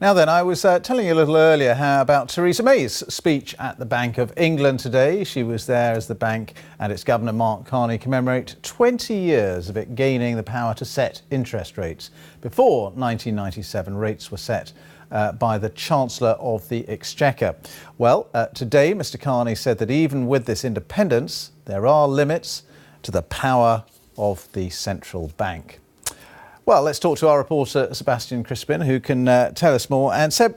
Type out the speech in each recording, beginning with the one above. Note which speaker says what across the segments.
Speaker 1: Now then, I was telling you a little earlier about Theresa May's speech at the Bank of England today. She was there as the bank and its governor, Mark Carney, commemorate 20 years of it gaining the power to set interest rates. Before 1997, rates were set by the Chancellor of the Exchequer. Well, today, Mr Carney said that even with this independence, there are limits to the power of the central bank. Well, let's talk to our reporter, Sebastian Chrispin, who can tell us more. And Seb,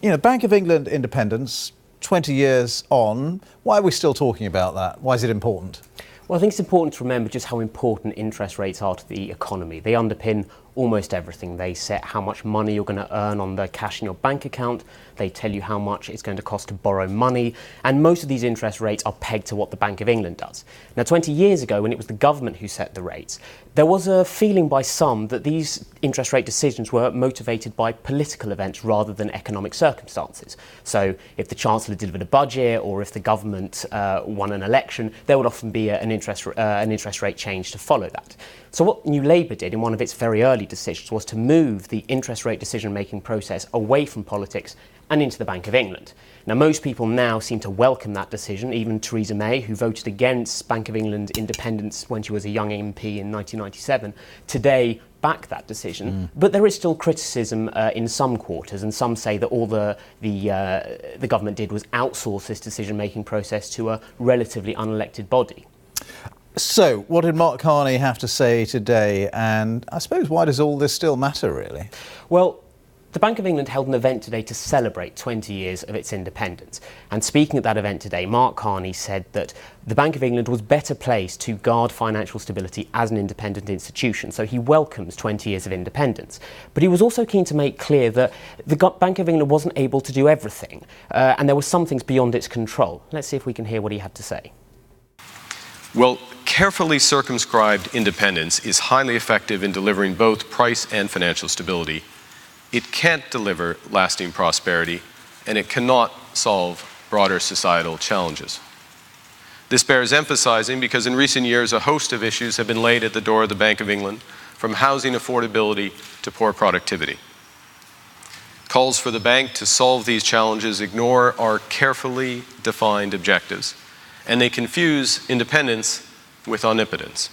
Speaker 1: Bank of England independence, 20 years on, why are we still talking about that? Why is it important?
Speaker 2: Well, I think it's important to remember just how important interest rates are to the economy. They underpin almost everything. They set how much money you're going to earn on the cash in your bank account. They tell you how much it's going to cost to borrow money. And most of these interest rates are pegged to what the Bank of England does. Now, 20 years ago, when it was the government who set the rates, there was a feeling by some that these interest rate decisions were motivated by political events rather than economic circumstances. So if the Chancellor delivered a budget or if the government won an election, there would often be an interest rate change to follow that. So what New Labour did in one of its very early decisions was to move the interest rate decision-making process away from politics and into the Bank of England. Now, most people now seem to welcome that decision. Even Theresa May, who voted against Bank of England independence when she was a young MP in 1997, today back that decision. But there is still criticism in some quarters, and some say that all the government did was outsource this decision-making process to a relatively unelected body.
Speaker 1: So, what did Mark Carney have to say today? And I suppose, why does all this still matter, really?
Speaker 2: Well, the Bank of England held an event today to celebrate 20 years of its independence. And speaking at that event today, Mark Carney said that the Bank of England was better placed to guard financial stability as an independent institution. So he welcomes 20 years of independence. But he was also keen to make clear that the Bank of England wasn't able to do everything. And there were some things beyond its control. Let's see if we can hear what he had to say.
Speaker 3: Well, carefully circumscribed independence is highly effective in delivering both price and financial stability. It can't deliver lasting prosperity, and it cannot solve broader societal challenges. This bears emphasizing because in recent years a host of issues have been laid at the door of the Bank of England, from housing affordability to poor productivity. Calls for the bank to solve these challenges ignore our carefully defined objectives, and they confuse independence with omnipotence.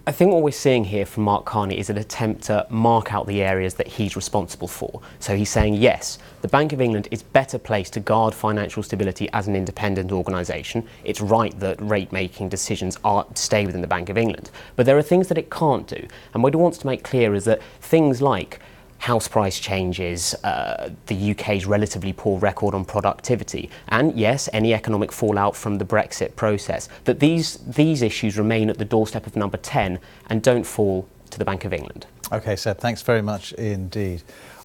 Speaker 2: I think what we're seeing here from Mark Carney is an attempt to mark out the areas that he's responsible for. So he's saying, yes, the Bank of England is better placed to guard financial stability as an independent organisation. It's right that rate-making decisions stay within the Bank of England. But there are things that it can't do. And what he wants to make clear is that things like house price changes, the UK's relatively poor record on productivity, and yes, any economic fallout from the Brexit process, that these issues remain at the doorstep of number 10 and don't fall to the Bank of England.
Speaker 1: OK, Seb, thanks very much indeed.